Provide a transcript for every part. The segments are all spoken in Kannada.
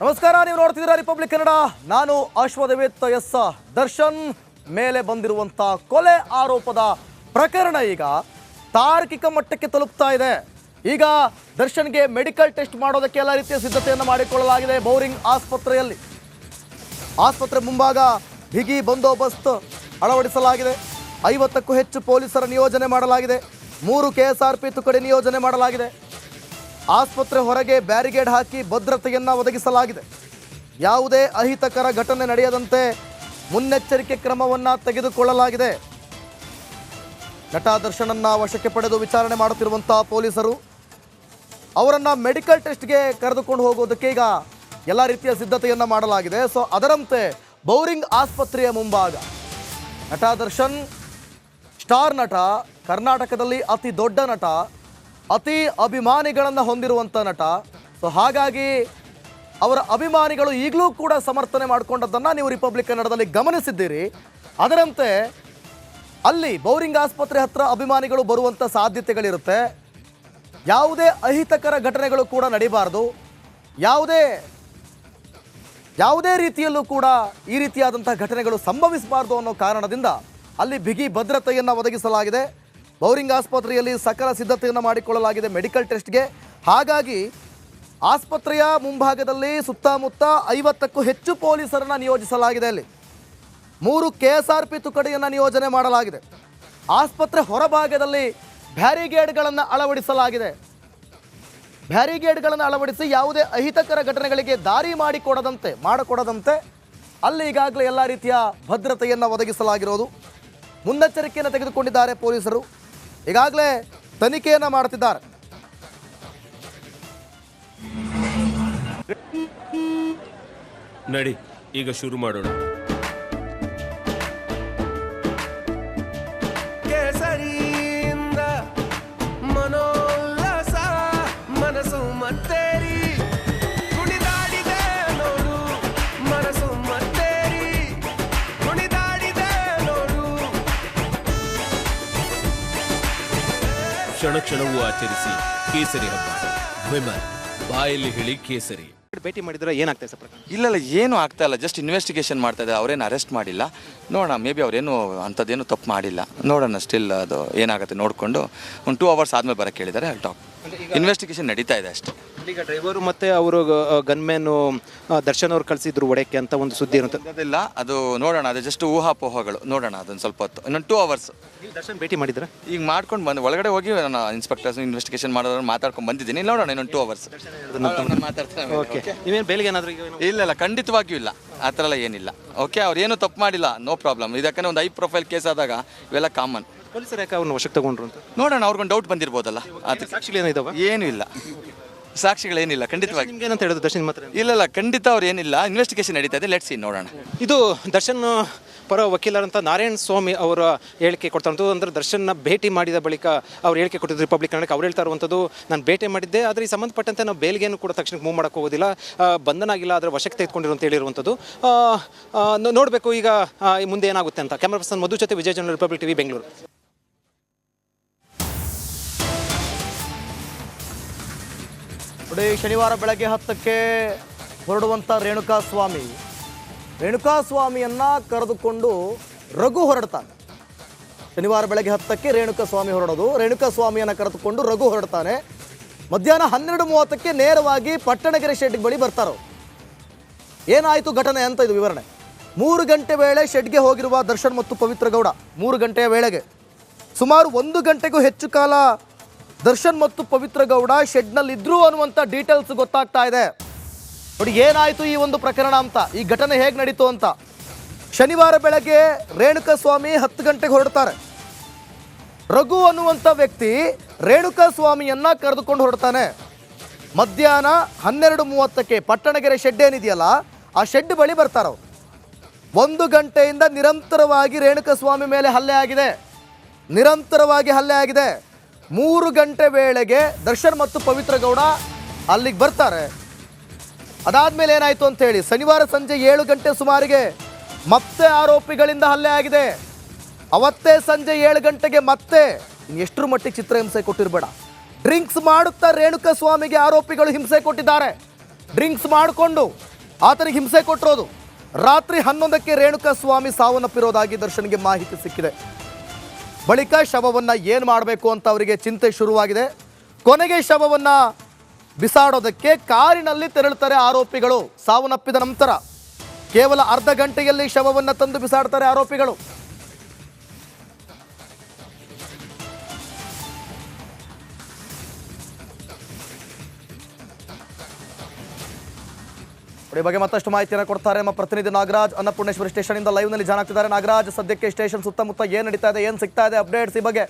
ನಮಸ್ಕಾರ, ನೀವು ನೋಡ್ತಿದ್ದೀರಾ ರಿಪಬ್ಲಿಕ್ ಕನ್ನಡ. ನಾನು ಅಶ್ವದೇವಿತ್. ಎಸ್, ದರ್ಶನ್ ಮೇಲೆ ಬಂದಿರುವಂಥ ಕೊಲೆ ಆರೋಪದ ಪ್ರಕರಣ ಈಗ ತಾರ್ಕಿಕ ಮಟ್ಟಕ್ಕೆ ತಲುಪ್ತಾ ಇದೆ. ಈಗ ದರ್ಶನ್ಗೆ ಮೆಡಿಕಲ್ ಟೆಸ್ಟ್ ಮಾಡೋದಕ್ಕೆ ಎಲ್ಲ ರೀತಿಯ ಸಿದ್ಧತೆಯನ್ನು ಮಾಡಿಕೊಳ್ಳಲಾಗಿದೆ. ಬೌರಿಂಗ್ ಆಸ್ಪತ್ರೆಯಲ್ಲಿ ಆಸ್ಪತ್ರೆ ಮುಂಭಾಗ ಬಿಗಿ ಬಂದೋಬಸ್ತ್ ಅಳವಡಿಸಲಾಗಿದೆ. 50ಕ್ಕೂ ಹೆಚ್ಚು ಪೊಲೀಸರ ನಿಯೋಜನೆ ಮಾಡಲಾಗಿದೆ. 3 KSRP ತುಕಡಿ ನಿಯೋಜನೆ ಮಾಡಲಾಗಿದೆ. ಆಸ್ಪತ್ರೆ ಹೊರಗೆ ಬ್ಯಾರಿಗೇಡ್ ಹಾಕಿ ಭದ್ರತೆಯನ್ನು ಒದಗಿಸಲಾಗಿದೆ. ಯಾವುದೇ ಅಹಿತಕರ ಘಟನೆ ನಡೆಯದಂತೆ ಮುನ್ನೆಚ್ಚರಿಕೆ ಕ್ರಮವನ್ನು ತೆಗೆದುಕೊಳ್ಳಲಾಗಿದೆ. ನಟ ದರ್ಶನನ್ನು ವಶಕ್ಕೆ ಪಡೆದು ವಿಚಾರಣೆ ಮಾಡುತ್ತಿರುವಂಥ ಪೊಲೀಸರು ಅವರನ್ನು ಮೆಡಿಕಲ್ ಟೆಸ್ಟ್ಗೆ ಕರೆದುಕೊಂಡು ಹೋಗೋದಕ್ಕೆ ಈಗ ಎಲ್ಲ ರೀತಿಯ ಸಿದ್ಧತೆಯನ್ನು ಮಾಡಲಾಗಿದೆ. ಸೊ ಅದರಂತೆ ಬೌರಿಂಗ್ ಆಸ್ಪತ್ರೆಯ ಮುಂಭಾಗ ನಟ ದರ್ಶನ್ ಸ್ಟಾರ್ ನಟ, ಕರ್ನಾಟಕದಲ್ಲಿ ಅತಿ ದೊಡ್ಡ ನಟ, ಅತಿ ಅಭಿಮಾನಿಗಳನ್ನು ಹೊಂದಿರುವಂಥ ನಟ. ಸೊ ಹಾಗಾಗಿ ಅವರ ಅಭಿಮಾನಿಗಳು ಈಗಲೂ ಕೂಡ ಸಮರ್ಥನೆ ಮಾಡಿಕೊಂಡದ್ದನ್ನು ನೀವು ರಿಪಬ್ಲಿಕ್ ಕನ್ನಡದಲ್ಲಿ ಗಮನಿಸಿದ್ದೀರಿ. ಅದರಂತೆ ಅಲ್ಲಿ ಬೌರಿಂಗ್ ಆಸ್ಪತ್ರೆ ಹತ್ರ ಅಭಿಮಾನಿಗಳು ಬರುವಂಥ ಸಾಧ್ಯತೆಗಳಿರುತ್ತೆ. ಯಾವುದೇ ಅಹಿತಕರ ಘಟನೆಗಳು ಕೂಡ ನಡೀಬಾರ್ದು. ಯಾವುದೇ ರೀತಿಯಲ್ಲೂ ಕೂಡ ಈ ರೀತಿಯಾದಂಥ ಘಟನೆಗಳು ಸಂಭವಿಸಬಾರ್ದು ಅನ್ನೋ ಕಾರಣದಿಂದ ಅಲ್ಲಿ ಬಿಗಿ ಭದ್ರತೆಯನ್ನು ಒದಗಿಸಲಾಗಿದೆ. ಬೌರಿಂಗ್ ಆಸ್ಪತ್ರೆಯಲ್ಲಿ ಸಕಲ ಸಿದ್ಧತೆಯನ್ನು ಮಾಡಿಕೊಳ್ಳಲಾಗಿದೆ ಮೆಡಿಕಲ್ ಟೆಸ್ಟ್ಗೆ. ಹಾಗಾಗಿ ಆಸ್ಪತ್ರೆಯ ಮುಂಭಾಗದಲ್ಲಿ ಸುತ್ತಮುತ್ತ 50ಕ್ಕೂ ಹೆಚ್ಚು ಪೊಲೀಸರನ್ನು ನಿಯೋಜಿಸಲಾಗಿದೆ. ಅಲ್ಲಿ 3 KSRP ತುಕಡಿಯನ್ನು ನಿಯೋಜನೆ ಮಾಡಲಾಗಿದೆ. ಆಸ್ಪತ್ರೆ ಹೊರಭಾಗದಲ್ಲಿ ಬ್ಯಾರಿಗೇಡ್ಗಳನ್ನು ಅಳವಡಿಸಲಾಗಿದೆ. ಬ್ಯಾರಿಗೇಡ್ಗಳನ್ನು ಅಳವಡಿಸಿ ಯಾವುದೇ ಅಹಿತಕರ ಘಟನೆಗಳಿಗೆ ದಾರಿ ಮಾಡಿಕೊಡದಂತೆ ಅಲ್ಲಿ ಈಗಾಗಲೇ ಎಲ್ಲ ರೀತಿಯ ಭದ್ರತೆಯನ್ನು ಒದಗಿಸಲಾಗಿರೋದು. ಮುನ್ನೆಚ್ಚರಿಕೆಯನ್ನು ತೆಗೆದುಕೊಂಡಿದ್ದಾರೆ ಪೊಲೀಸರು. ಈಗಾಗಲೇ ತನಿಖೆಯನ್ನು ಮಾಡುತ್ತಿದ್ದಾರೆ. ನಡಿ, ಈಗ ಶುರು ಮಾಡೋಣ. ಕೇಸರಿಯಿಂದ ಮನೋಲ್ಲಾಸ ಮನಸ್ಸು ಮತ್ತೇರಿ ಕುಣಿದಾಡಿದೆ ನೋಡು, ಮನಸ್ಸು ಮತ್ತೇರಿ ಕುಣಿದಾಡಿದೆ ನೋಡು. ಕ್ಷಣ ಕ್ಷಣವೂ ಆಚರಿಸಿ ಕೇಸರಿ ಹಬ್ಬ. ವಿಮಲ್ ಬಾಯಲ್ಲಿ ಹೇಳಿ ಕೇಸರಿ. ಭೇಟಿ ಮಾಡಿದ್ರೆ ಏನಾಗ್ತದೆ ಸರ್ ಪ್ರಕರಣ? ಇಲ್ಲ ಏನು ಆಗ್ತಾ ಇಲ್ಲ, ಜಸ್ಟ್ ಇನ್ವೆಸ್ಟಿಗೇಷನ್ ಮಾಡ್ತಾ ಇದ್ದಾರೆ. ಅವರೇನು ಅರೆಸ್ಟ್ ಮಾಡಿಲ್ಲ. ನೋಡೋಣ, ಮೇ ಬಿ ಅವರೇನು ಅಂಥದ್ದೇನು ತಪ್ಪು ಮಾಡಿಲ್ಲ. ನೋಡೋಣ, ಸ್ಟಿಲ್ ಅದು ಏನಾಗುತ್ತೆ ನೋಡಿಕೊಂಡು ಒಂದು 2 hours ಆದಮೇಲೆ ಬರೋಕ್ಕೆ ಹೇಳಿದ್ದಾರೆ. ಅಲ್ಲಿ ಟಾಕ್ ಇನ್ವೆಸ್ಟಿಗೇಷನ್ ನಡೀತಾ ಇದೆ ಅಷ್ಟೇ. ಈಗ ಡ್ರೈವರು ಮತ್ತು ಅವರು ಗನ್ಮ್ಯಾನು ದರ್ಶನ್ ಅವ್ರು ಕಳಿಸಿದ್ರು ಒಡೆಯಕ್ಕೆ ಅಂತ ಒಂದು ಸುದ್ದಿ ಇರುತ್ತೆ. ಅದಿಲ್ಲ, ಅದು ನೋಡೋಣ, ಅದು ಜಸ್ಟ್ ಊಹಾಪೋಹಗಳು. ನೋಡೋಣ ಅದೊಂದು ಸ್ವಲ್ಪ ಹೊತ್ತು, ಇನ್ನೊಂದು 2 hours. ದರ್ಶನ್ ಭೇಟಿ ಮಾಡಿದ್ರೆ ಈಗ ಮಾಡ್ಕೊಂಡು ಬಂದು ಒಳಗಡೆ ಹೋಗಿ ನಾನು ಇನ್ಸ್ಪೆಕ್ಟರ್ಸ್ ಇನ್ವೆಸ್ಟಿಗೇಷನ್ ಮಾಡೋದನ್ನು ಮಾತಾಡ್ಕೊಂಡು ಬಂದಿದ್ದೀನಿ. ನೋಡೋಣ, ಇನ್ನೊಂದು 2 hours ಮಾತಾಡ್ತಾರೆ. ಓಕೆ, ನೀವೇನು ಬೇಲಿಗೆ ಏನಾದರೂ ಇಲ್ಲ ಖಂಡಿತವಾಗಿಯೂ ಇಲ್ಲ, ಆ ಥರ ಎಲ್ಲ ಏನಿಲ್ಲ. ಓಕೆ, ಅವ್ರು ಏನು ತಪ್ಪು ಮಾಡಿಲ್ಲ, ನೋ ಪ್ರಾಬ್ಲಮ್. ಇದಕ್ಕೆ ಒಂದು 5 ಪ್ರೊಫೈಲ್ ಕೇಸ್ ಆದಾಗ ಇವೆಲ್ಲ ಕಾಮನ್. ಪೊಲೀಸರು ಯಾಕೆ ಅವ್ರನ್ನ ವಶಕ್ಕೆ ತಗೊಂಡ್ರು ಅಂತ ನೋಡೋಣ, ಅವ್ರಿಗೊಂದು ಡೌಟ್ ಬಂದಿರ್ಬೋದಲ್ಲ. ಅದಕ್ಕೆ ಸಾಕ್ಷಿಗಳೇನಿದಾವೆ? ಏನೂ ಇಲ್ಲ, ಸಾಕ್ಷಿಗಳೇನಿಲ್ಲ ಖಂಡಿತವಾಗಿ. ನಿಮ್ಗೆ ಏನಂತ ಹೇಳೋದು ದರ್ಶನ್ ಮಾತ್ರ? ಇಲ್ಲ ಖಂಡಿತ ಅವ್ರು ಏನಿಲ್ಲ, ಇನ್ವೆಸ್ಟಿಗೇಷನ್ ನಡೀತಾ ಇದೆ. ಲೆಟ್ಸ್ ಸಿ, ನೋಡೋಣ. ಇದು ದರ್ಶನ್ ಪರ ವಕೀಲರಂತ ನಾರಾಯಣ ಸ್ವಾಮಿ ಅವರ ಹೇಳಿಕೆ ಕೊಡ್ತಾರಂಥದ್ದು. ಅಂದರೆ ದರ್ಶನ್ನ ಭೇಟಿ ಮಾಡಿದ ಬಳಿಕ ಅವ್ರು ಹೇಳಿಕೆ ಕೊಟ್ಟಿದ್ದು ರಿಪಬ್ಲಿಕ್ ಕನ್ನಡಕ್ಕೆ. ಅವ್ರು ಹೇಳ್ತಾ ಇರುವಂಥದ್ದು, ನಾನು ಭೇಟಿ ಮಾಡಿದ್ದೆ, ಆದರೆ ಈ ಸಂಬಂಧಪಟ್ಟಂತೆ ನಾವು ಬೇಲ್ಗೇನು ಕೂಡ ತಕ್ಷಣಕ್ಕೆ ಮೂವ್ ಮಾಡೋಕ್ಕೆ ಹೋಗೋದಿಲ್ಲ, ಬಂಧನ ಆಗಿಲ್ಲ, ಅದರ ವಶಕ್ಕೆ ತೆಗೆದುಕೊಂಡಿರು ಅಂತ ಹೇಳಿರುವಂಥದ್ದು. ನೋಡಬೇಕು ಈಗ ಮುಂದೆ ಏನಾಗುತ್ತೆ ಅಂತ. ಕ್ಯಾಮರಾ ಪರ್ಸನ್ ಮಧು ಜೊತೆ ವಿಜಯ ಜನ, ರಿಪಬ್ಲಿಕ್ ಟಿವಿ, ಬೆಂಗಳೂರು. ನೋಡಿ, ಶನಿವಾರ ಬೆಳಗ್ಗೆ 10ಕ್ಕೆ ಹೊರಡುವಂಥ ರೇಣುಕಾ ಸ್ವಾಮಿಯನ್ನು ಕರೆದುಕೊಂಡು ರಘು ಹೊರಡ್ತಾನೆ. ಶನಿವಾರ ಬೆಳಗ್ಗೆ 10ಕ್ಕೆ ರೇಣುಕಾ ಸ್ವಾಮಿ ಹೊರಡೋದು. ರೇಣುಕಾ ಸ್ವಾಮಿಯನ್ನು ಕರೆದುಕೊಂಡು ರಘು ಹೊರಡ್ತಾನೆ. ಮಧ್ಯಾಹ್ನ 12:30ಕ್ಕೆ ನೇರವಾಗಿ ಪಟ್ಟಣಗೆರೆ ಶೆಡ್ ಬಳಿ ಬರ್ತಾರೆ. ಏನಾಯಿತು ಘಟನೆ ಅಂತ ಇದು ವಿವರಣೆ. 3 ಗಂಟೆ ವೇಳೆ ಶೆಡ್ಗೆ ಹೋಗಿರುವ ದರ್ಶನ್ ಮತ್ತು ಪವಿತ್ರ ಗೌಡ 3 ಗಂಟೆಯ ವೇಳೆಗೆ ಸುಮಾರು 1 ಗಂಟೆಗೂ ಹೆಚ್ಚು ಕಾಲ ದರ್ಶನ್ ಮತ್ತು ಪವಿತ್ರ ಗೌಡ ಶೆಡ್ನಲ್ಲಿದ್ದರು ಅನ್ನುವಂಥ ಡೀಟೇಲ್ಸ್ ಗೊತ್ತಾಗ್ತಾ ಇದೆ. ನೋಡಿ, ಏನಾಯಿತು ಈ ಒಂದು ಪ್ರಕರಣ ಅಂತ, ಈ ಘಟನೆ ಹೇಗೆ ನಡೀತು ಅಂತ. ಶನಿವಾರ ಬೆಳಗ್ಗೆ ರೇಣುಕಾ ಸ್ವಾಮಿ 10 ಗಂಟೆಗೆ ಹೊರಡ್ತಾರೆ. ರಘು ಅನ್ನುವಂಥ ವ್ಯಕ್ತಿ ರೇಣುಕಾ ಸ್ವಾಮಿಯನ್ನು ಕರೆದುಕೊಂಡು ಹೊರಡ್ತಾನೆ. ಮಧ್ಯಾಹ್ನ 12:30ಕ್ಕೆ ಪಟ್ಟಣಗೆರೆ ಶೆಡ್ ಏನಿದೆಯಲ್ಲ, ಆ ಶೆಡ್ ಬಳಿ ಬರ್ತಾರೆ. 1 ಗಂಟೆಯಿಂದ ನಿರಂತರವಾಗಿ ರೇಣುಕಾ ಸ್ವಾಮಿ ಮೇಲೆ ಹಲ್ಲೆ ಆಗಿದೆ. 3 ಗಂಟೆ ವೇಳೆಗೆ ದರ್ಶನ್ ಮತ್ತು ಪವಿತ್ರ ಗೌಡ ಅಲ್ಲಿಗೆ ಬರ್ತಾರೆ. ಅದಾದಮೇಲೆ ಏನಾಯಿತು ಅಂತೇಳಿ ಶನಿವಾರ ಸಂಜೆ 7 ಗಂಟೆ ಸುಮಾರಿಗೆ ಮತ್ತೆ ಆರೋಪಿಗಳಿಂದ ಹಲ್ಲೆ ಆಗಿದೆ. ಅವತ್ತೇ ಸಂಜೆ 7 ಗಂಟೆಗೆ ಮತ್ತೆ ಎಷ್ಟರ ಮಟ್ಟಿಗೆ ಚಿತ್ರಹಿಂಸೆ ಕೊಟ್ಟಿರಬೇಡ. ಡ್ರಿಂಕ್ಸ್ ಮಾಡುತ್ತಾ ರೇಣುಕಾ ಸ್ವಾಮಿಗೆ ಆರೋಪಿಗಳು ಹಿಂಸೆ ಕೊಟ್ಟಿದ್ದಾರೆ. ಡ್ರಿಂಕ್ಸ್ ಮಾಡಿಕೊಂಡು ಆತನಿಗೆ ಹಿಂಸೆ ಕೊಟ್ಟಿರೋದು. ರಾತ್ರಿ 11ಕ್ಕೆ ರೇಣುಕಾ ಸ್ವಾಮಿ ಸಾವನ್ನಪ್ಪಿರೋದಾಗಿ ದರ್ಶನ್ಗೆ ಮಾಹಿತಿ ಸಿಕ್ಕಿದೆ. ಬಳಿಕ ಶವವನ್ನು ಏನು ಮಾಡಬೇಕು ಅಂತ ಅವರಿಗೆ ಚಿಂತೆ ಶುರುವಾಗಿದೆ. ಕೊನೆಗೆ ಶವವನ್ನು ಬಿಸಾಡೋದಕ್ಕೆ ಕಾರಿನಲ್ಲಿ ತೆರಳುತ್ತಾರೆ ಆರೋಪಿಗಳು. ಸಾವನ್ನಪ್ಪಿದ ನಂತರ ಕೇವಲ ಅರ್ಧ ಗಂಟೆಯಲ್ಲಿ ಶವವನ್ನು ತಂದು ಬಿಸಾಡ್ತಾರೆ ಆರೋಪಿಗಳು. ಈ ಬಗ್ಗೆ ಮತ್ತಷ್ಟು ಮಾಹಿತಿಯನ್ನು ಕೊಡ್ತಾರೆ ನಮ್ಮ ಪ್ರತಿನಿಧಿ ನಾಗರಾಜ್. ಅನ್ನಪೂರ್ಣೇಶ್ವರಿ ಸ್ಟೇಷನ್ ಇಂದ ಲೈವ್ ನಲ್ಲಿ ಜಾಯ್ನ್ ಆಗ್ತಿದ್ದಾರೆ. ನಾಗರಾಜ್, ಸದ್ಯಕ್ಕೆ ಸ್ಟೇಷನ್ ಸುತ್ತಮುತ್ತ ಏನ್ ನಡೀತಾ ಇದೆ, ಏನ್ ಸಿಗ್ತಾ ಇದೆ ಅಪ್ಡೇಟ್ಸ್ ಈ ಬಗ್ಗೆ?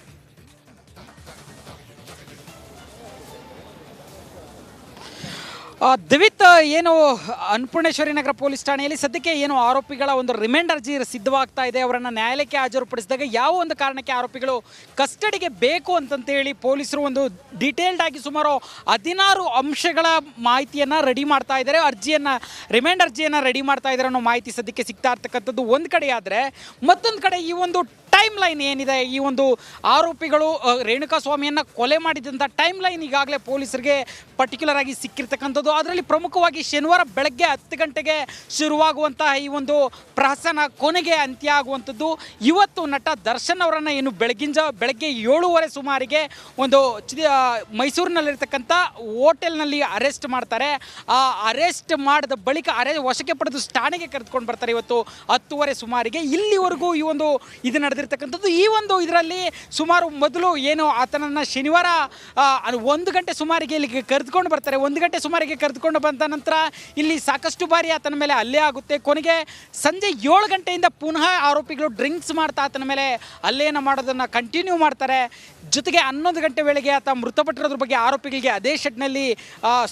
ದಿವಿತ್, ಏನು ಅನ್ನಪೂರ್ಣೇಶ್ವರಿ ನಗರ ಪೊಲೀಸ್ ಠಾಣೆಯಲ್ಲಿ ಸದ್ಯಕ್ಕೆ ಏನು ಆರೋಪಿಗಳ ಒಂದು ರಿಮೈಂಡ್ ಅರ್ಜಿ ಸಿದ್ಧವಾಗ್ತಾ ಇದೆ. ಅವರನ್ನು ನ್ಯಾಯಾಲಯಕ್ಕೆ ಹಾಜರುಪಡಿಸಿದಾಗ ಯಾವ ಒಂದು ಕಾರಣಕ್ಕೆ ಆರೋಪಿಗಳು ಕಸ್ಟಡಿಗೆ ಬೇಕು ಅಂತಂತೇಳಿ ಪೊಲೀಸರು ಒಂದು ಡೀಟೇಲ್ಡ್ ಆಗಿ ಸುಮಾರು 16 ಅಂಶಗಳ ಮಾಹಿತಿಯನ್ನು ರೆಡಿ ಮಾಡ್ತಾ ಇದ್ದಾರೆ. ರಿಮೈಂಡ್ ಅರ್ಜಿಯನ್ನು ರೆಡಿ ಮಾಡ್ತಾ ಇದ್ದಾರೆ ಅನ್ನೋ ಮಾಹಿತಿ ಸದ್ಯಕ್ಕೆ ಸಿಗ್ತಾ ಇರ್ತಕ್ಕಂಥದ್ದು ಒಂದು ಕಡೆ. ಆದರೆ ಮತ್ತೊಂದು ಕಡೆ ಈ ಒಂದು ಟೈಮ್ ಲೈನ್ ಏನಿದೆ, ಈ ಒಂದು ಆರೋಪಿಗಳು ರೇಣುಕಾ ಸ್ವಾಮಿಯನ್ನು ಕೊಲೆ ಮಾಡಿದಂಥ ಟೈಮ್ ಲೈನ್ ಈಗಾಗಲೇ ಪೊಲೀಸರಿಗೆ ಪರ್ಟಿಕ್ಯುಲರ್ ಆಗಿ ಸಿಕ್ಕಿರ್ತಕ್ಕಂಥದ್ದು. ಅದರಲ್ಲಿ ಪ್ರಮುಖವಾಗಿ ಶನಿವಾರ ಬೆಳಗ್ಗೆ 10 ಗಂಟೆಗೆ ಶುರುವಾಗುವಂತಹ ಈ ಒಂದು ಪ್ರಹಸನ ಕೊನೆಗೆ ಅಂತ್ಯ ಆಗುವಂಥದ್ದು. ಇವತ್ತು ನಟ ದರ್ಶನ್ ಅವರನ್ನು ಏನು ಬೆಳಗ್ಗೆ 7:30 ಸುಮಾರಿಗೆ ಒಂದು ಮೈಸೂರಿನಲ್ಲಿರ್ತಕ್ಕಂಥ ಹೋಟೆಲ್ನಲ್ಲಿ ಅರೆಸ್ಟ್ ಮಾಡ್ತಾರೆ. ಆ ಅರೆಸ್ಟ್ ಮಾಡಿದ ಬಳಿಕ ವಶಕ್ಕೆ ಪಡೆದು ಠಾಣೆಗೆ ಕರೆದುಕೊಂಡು ಬರ್ತಾರೆ ಇವತ್ತು 10:30 ಸುಮಾರಿಗೆ. ಇಲ್ಲಿವರೆಗೂ ಈ ಒಂದು ಇದು ನಡೆದಿರ್ತಕ್ಕಂಥದ್ದು. ಈ ಒಂದು ಇದರಲ್ಲಿ ಸುಮಾರು ಮೊದಲು ಏನು ಆತನನ್ನು ಶನಿವಾರ 1 ಗಂಟೆ ಸುಮಾರಿಗೆ ಇಲ್ಲಿಗೆ ಕರೆದುಕೊಂಡು ಬರ್ತಾರೆ. 1 ಗಂಟೆ ಸುಮಾರಿಗೆ ಕರೆದುಕೊಂಡು ಬಂದ ನಂತರ ಇಲ್ಲಿ ಸಾಕಷ್ಟು ಬಾರಿ ಆತನ ಮೇಲೆ ಹಲ್ಲೆ ಆಗುತ್ತೆ. ಕೊನೆಗೆ ಸಂಜೆ 7 ಗಂಟೆಯಿಂದ ಪುನಃ ಆರೋಪಿಗಳು ಡ್ರಿಂಕ್ಸ್ ಮಾಡ್ತಾ ಆತನ ಮೇಲೆ ಹಲ್ಲೆಯನ್ನು ಮಾಡೋದನ್ನು ಕಂಟಿನ್ಯೂ ಮಾಡ್ತಾರೆ. ಜೊತೆಗೆ 11 ಗಂಟೆ ವೇಳೆಗೆ ಆತ ಮೃತಪಟ್ಟಿರೋದ್ರ ಬಗ್ಗೆ ಆರೋಪಿಗಳಿಗೆ ಅದೇ ಶೆಡ್ನಲ್ಲಿ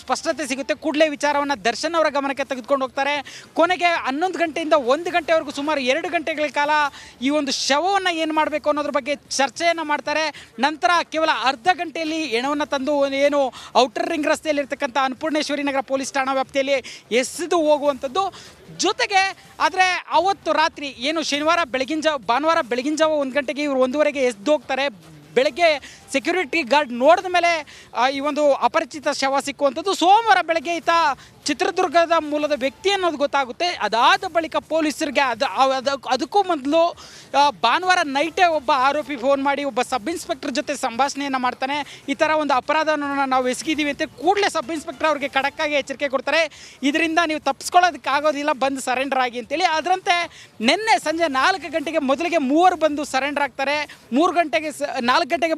ಸ್ಪಷ್ಟತೆ ಸಿಗುತ್ತೆ. ಕೂಡಲೇ ವಿಚಾರವನ್ನು ದರ್ಶನ್ ಅವರ ಗಮನಕ್ಕೆ ತೆಗೆದುಕೊಂಡು ಹೋಗ್ತಾರೆ. ಕೊನೆಗೆ 11 ಗಂಟೆಯಿಂದ 1 ಗಂಟೆವರೆಗೂ ಸುಮಾರು 2 ಗಂಟೆಗಳ ಕಾಲ ಈ ಒಂದು ಶವವನ್ನು ಏನು ಮಾಡಬೇಕು ಅನ್ನೋದ್ರ ಬಗ್ಗೆ ಚರ್ಚೆಯನ್ನು ಮಾಡ್ತಾರೆ. ನಂತರ ಕೇವಲ ಅರ್ಧ ಗಂಟೆಯಲ್ಲಿ ಹೆಣವನ್ನು ತಂದು ಏನು ಔಟರ್ ರಿಂಗ್ ರಸ್ತೆಯಲ್ಲಿ ಇರ್ತಕ್ಕಂಥ ಅನ್ನಪೂರ್ಣೇಶ್ವರಿ ನಗರ ಪೊಲೀಸ್ ಠಾಣಾ ವ್ಯಾಪ್ತಿಯಲ್ಲಿ ಎಸೆದು ಹೋಗುವಂಥದ್ದು. ಜೊತೆಗೆ ಆದರೆ ಅವತ್ತು ರಾತ್ರಿ ಏನು ಭಾನುವಾರ ಬೆಳಗಿನ ಜಾವ 1 ಗಂಟೆಗೆ ಇವರು 1:15ಗೆ ಎಸೆದು ಹೋಗ್ತಾರೆ. ಬೆಳಗ್ಗೆ ಸೆಕ್ಯೂರಿಟಿ ಗಾರ್ಡ್ ನೋಡಿದ ಮೇಲೆ ಈ ಒಂದು ಅಪರಿಚಿತ ಶವ ಸಿಕ್ಕುವಂಥದ್ದು. ಸೋಮವಾರ ಬೆಳಗ್ಗೆ ಈತ ಚಿತ್ರದುರ್ಗದ ಮೂಲದ ವ್ಯಕ್ತಿ ಅನ್ನೋದು ಗೊತ್ತಾಗುತ್ತೆ. ಅದಾದ ಬಳಿಕ ಪೊಲೀಸರಿಗೆ ಅದಕ್ಕೂ ಮೊದಲು ಭಾನುವಾರ ನೈಟೇ ಒಬ್ಬ ಆರೋಪಿ ಫೋನ್ ಮಾಡಿ ಒಬ್ಬ ಸಬ್ ಇನ್ಸ್ಪೆಕ್ಟರ್ ಜೊತೆ ಸಂಭಾಷಣೆಯನ್ನು ಮಾಡ್ತಾನೆ. ಈ ಥರ ಒಂದು ಅಪರಾಧವನ್ನು ನಾವು ಎಸಗಿದ್ದೀವಿ ಅಂತ ಕೂಡಲೇ ಸಬ್ ಇನ್ಸ್ಪೆಕ್ಟರ್ ಅವ್ರಿಗೆ ಖಡಕ್ಕಾಗಿ ಎಚ್ಚರಿಕೆ ಕೊಡ್ತಾರೆ. ಇದರಿಂದ ನೀವು ತಪ್ಪಿಸ್ಕೊಳ್ಳೋದಕ್ಕಾಗೋದಿಲ್ಲ, ಬಂದು ಸರೆಂಡರ್ ಆಗಿ ಅಂತೇಳಿ. ಅದರಂತೆ ನಿನ್ನೆ ಸಂಜೆ 4 ಗಂಟೆಗೆ ಮೊದಲಿಗೆ 3 ಬಂದು ಸರೆಂಡರ್ ಆಗ್ತಾರೆ. 4 ಗಂಟೆಗೆ ಬಂದು